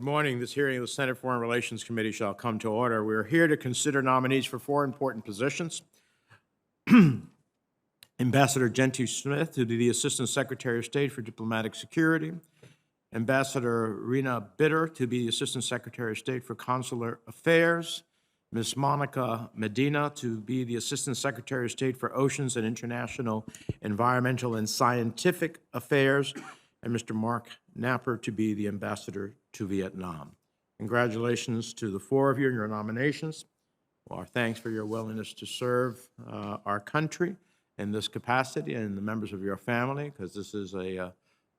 morning. This hearing of the Senate Foreign Relations Committee shall come to order. We are here to consider nominees for four important positions. Ambassador Gentry Smith to be the Assistant Secretary of State for Diplomatic Security. Ambassador Rena to be the Assistant Secretary of State for Consular Affairs. Ms. Monica Medina to be the Assistant Secretary of State for Oceans and International Environmental and Scientific Affairs. And Mr. Marc Knapper to be the Ambassador to Vietnam. Congratulations to the four of you in your nominations. Well, our thanks for your willingness to serve our country in this capacity and the members of your family, because this is a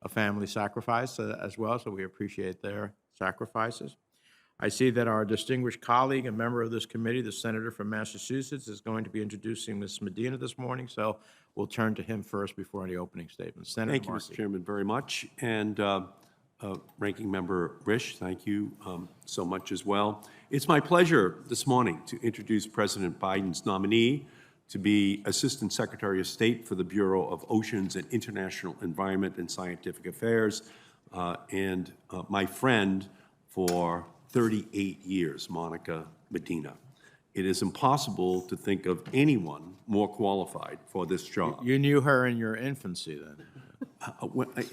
family sacrifice as well, so we appreciate their sacrifices. I see that our distinguished colleague and member of this committee, the senator from Massachusetts, is going to be introducing Ms. Medina this morning, so we'll turn to him first before any opening statements. Senator Thank you, Marc. Mr. Chairman, very much. And Ranking Member Risch, thank you so much as well. It's my pleasure this morning to introduce President Biden's nominee to be Assistant Secretary of State for the Bureau of Oceans and International Environment and Scientific Affairs, and my friend for 38 years, Monica Medina. It is impossible to think of anyone more qualified for this job. You knew her in your infancy then.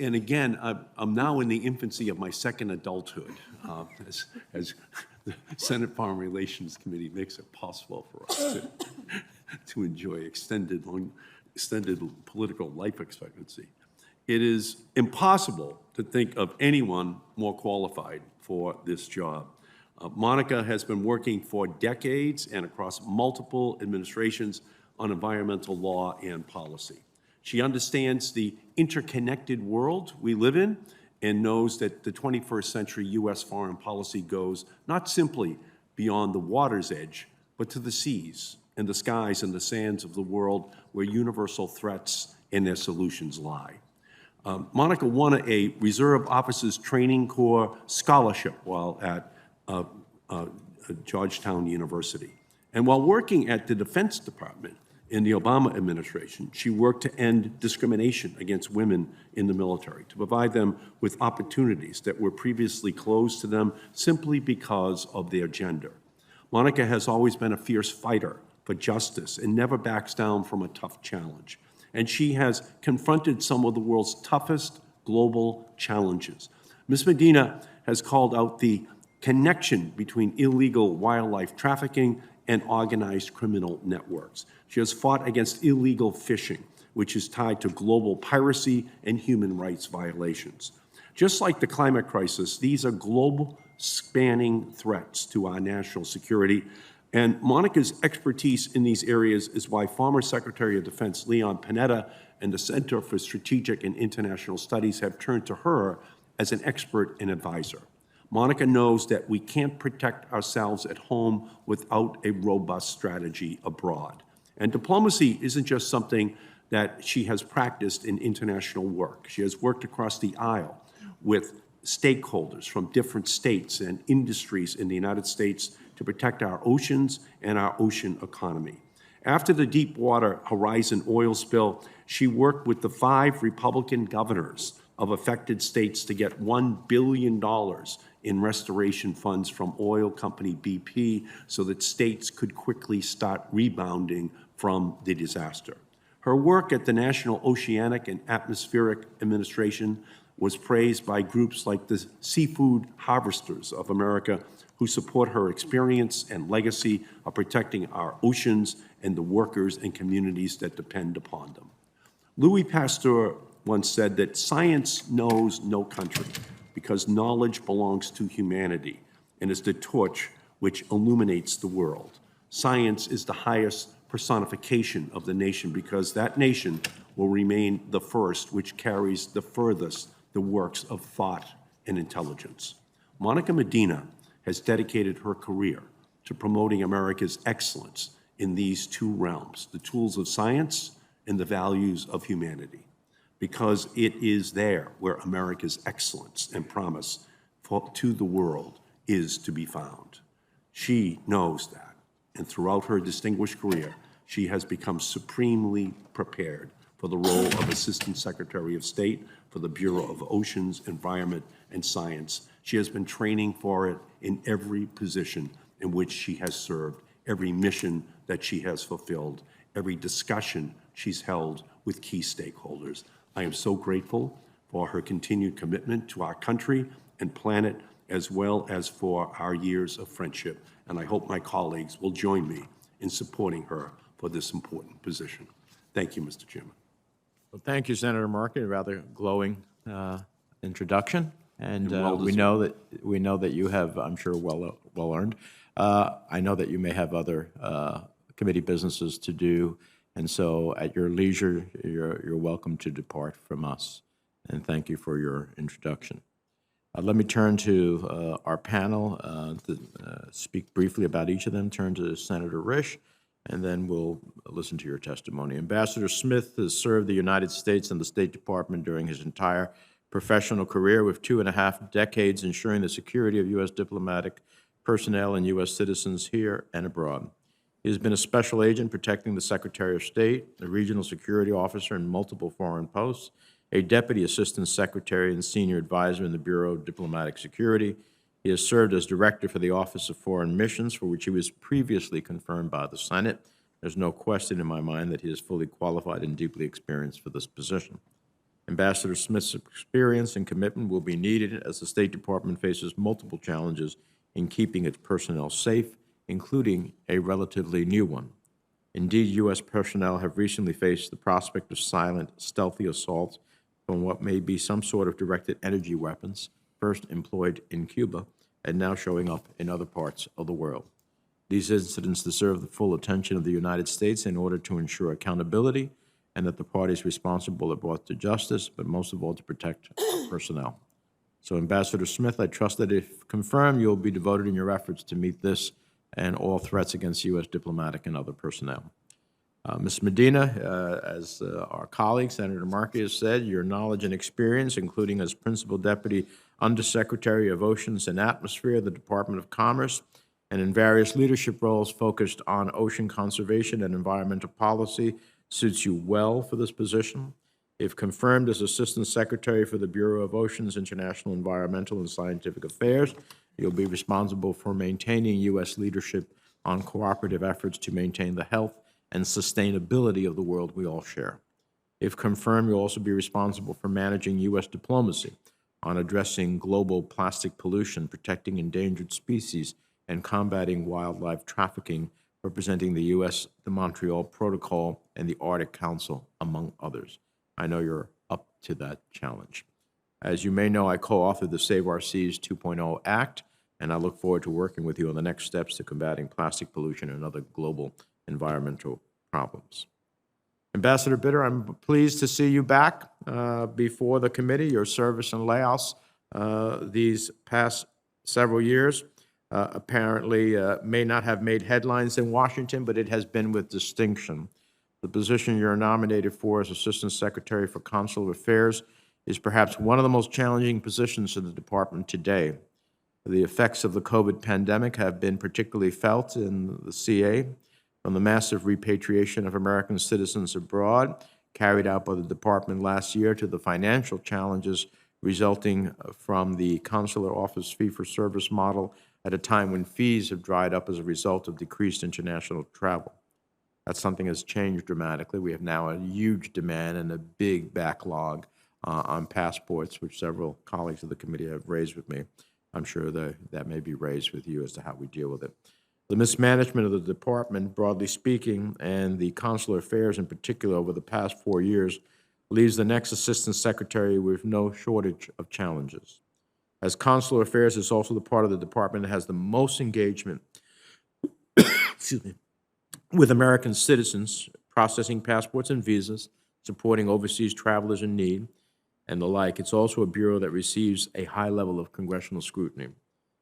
And again, I'm now in the infancy of my second adulthood, as the Senate Foreign Relations Committee makes it possible for us to enjoy extended political life expectancy. It is impossible to think of anyone more qualified for this job. Monica has been working for decades and across multiple administrations on environmental law and policy. She understands the interconnected world we live in and knows that the 21st century U.S. foreign policy goes not simply beyond the water's edge, but to the seas and the skies and the sands of the world where universal threats and their solutions lie. Monica won a Reserve Officers Training Corps scholarship while at Georgetown University. And while working at the Defense Department in the Obama administration, she worked to end discrimination against women in the military, to provide them with opportunities that were previously closed to them simply because of their gender. Monica has always been a fierce fighter for justice and never backs down from a tough challenge. And she has confronted some of the world's toughest global challenges. Ms. Medina has called out the connection between illegal wildlife trafficking and organized criminal networks. She has fought against illegal fishing, which is tied to global piracy and human rights violations. Just like the climate crisis, these are global spanning threats to our national security. And Monica's expertise in these areas is why former Secretary of Defense Leon Panetta and the Center for Strategic and International Studies have turned to her as an expert and advisor. Monica knows that we can't protect ourselves at home without a robust strategy abroad. And diplomacy isn't just something that she has practiced in international work. She has worked across the aisle with stakeholders from different states and industries in the United States to protect our oceans and our ocean economy. After the Deepwater Horizon oil spill, she worked with the 5 Republican governors of affected states to get $1 billion in restoration funds from oil company BP so that states could quickly start rebounding from the disaster. Her work at the National Oceanic and Atmospheric Administration was praised by groups like the Seafood Harvesters of America, who support her experience and legacy of protecting our oceans and the workers and communities that depend upon them. Louis Pasteur once said that science knows no country because knowledge belongs to humanity and is the torch which illuminates the world. Science is the highest personification of the nation because that nation will remain the first which carries the furthest the works of thought and intelligence. Monica Medina has dedicated her career to promoting America's excellence in these two realms, the tools of science and the values of humanity, because it is there where America's excellence and promise to the world is to be found. She knows that, and throughout her distinguished career, she has become supremely prepared for the role of Assistant Secretary of State for the Bureau of Oceans, Environment, and Science. She has been training for it in every position in which she has served, every mission that she has fulfilled, every discussion she's held with key stakeholders. I am so grateful for her continued commitment to our country and planet, as well as for our years of friendship. And I hope my colleagues will join me in supporting her for this important position. Thank you, Mr. Chairman. Well, thank you, Senator Mark, a rather glowing introduction. And well we know that you have, I'm sure, well earned. I know that you may have other committee businesses to do, and so at your leisure, you're welcome to depart from us. And thank you for your introduction. Let me turn to our panel to speak briefly about each of them. Turn to Senator Risch, and then we'll listen to your testimony. Ambassador Smith has served the United States and the State Department during his entire professional career, with 2.5 decades ensuring the security of U.S. diplomatic personnel and U.S. citizens here and abroad. He has been a special agent protecting the Secretary of State, a regional security officer in multiple foreign posts, a deputy assistant secretary and senior advisor in the Bureau of Diplomatic Security. He has served as director for the Office of Foreign Missions, for which he was previously confirmed by the Senate. There's no question in my mind that he is fully qualified and deeply experienced for this position. Ambassador Smith's experience and commitment will be needed as the State Department faces multiple challenges in keeping its personnel safe, including a relatively new one. Indeed, U.S. personnel have recently faced the prospect of silent, stealthy assaults from what may be some sort of directed energy weapons, first employed in Cuba and now showing up in other parts of the world. These incidents deserve the full attention of the United States in order to ensure accountability and that the parties responsible are brought to justice, but most of all to protect our personnel. So, Ambassador Smith, I trust that if confirmed, you'll be devoted in your efforts to meet this and all threats against U.S. diplomatic and other personnel. Ms. Medina, as our colleague, Senator Marc, has said, your knowledge and experience, including as Principal Deputy Undersecretary of Oceans and Atmosphere, the Department of Commerce, and in various leadership roles focused on ocean conservation and environmental policy, suits you well for this position. If confirmed as Assistant Secretary for the Bureau of Oceans, International Environmental and Scientific Affairs, you'll be responsible for maintaining U.S. leadership on cooperative efforts to maintain the health and sustainability of the world we all share. If confirmed, you'll also be responsible for managing U.S. diplomacy on addressing global plastic pollution, protecting endangered species, and combating wildlife trafficking, representing the U.S., the Montreal Protocol, and the Arctic Council, among others. I know you're up to that challenge. As you may know, I co-authored the Save Our Seas 2.0 Act, and I look forward to working with you on the next steps to combating plastic pollution and other global environmental problems. Ambassador Bitter, I'm pleased to see you back before the committee. Your service in Laos these past several years apparently may not have made headlines in Washington, but it has been with distinction. The position you're nominated for as Assistant Secretary for Consular Affairs is perhaps one of the most challenging positions in the department today. The effects of the COVID pandemic have been particularly felt in the CA, from the massive repatriation of American citizens abroad carried out by the department last year to the financial challenges resulting from the consular office fee-for-service model at a time when fees have dried up as a result of decreased international travel. That's something that's changed dramatically. We have now a huge demand and a big backlog on passports, which several colleagues of the committee have raised with me. I'm sure that may be raised with you as to how we deal with it. The mismanagement of the department, broadly speaking, and the consular affairs in particular over the past 4 years leaves the next assistant secretary with no shortage of challenges. As consular affairs is also the part of the department that has the most engagement excuse me, with American citizens, processing passports and visas, supporting overseas travelers in need, and the like. It's also a bureau that receives a high level of congressional scrutiny.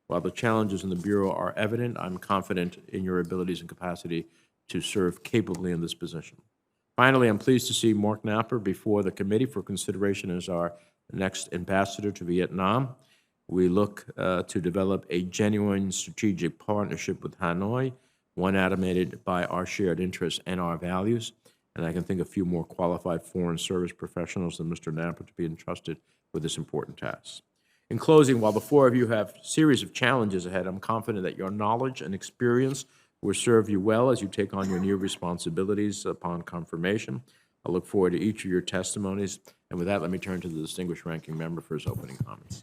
While the challenges in the Bureau are evident, I'm confident in your abilities and capacity to serve capably in this position. Finally, I'm pleased to see Marc Knapper before the committee for consideration as our next ambassador to Vietnam. We look to develop a genuine strategic partnership with Hanoi, one animated by our shared interests and our values. and I can think of few more qualified foreign service professionals than Mr. Knapper to be entrusted with this important task. In closing, while the four of you have a series of challenges ahead, I'm confident that your knowledge and experience will serve you well as you take on your new responsibilities upon confirmation. I look forward to each of your testimonies. And with that, let me turn to the distinguished ranking member for his opening comments.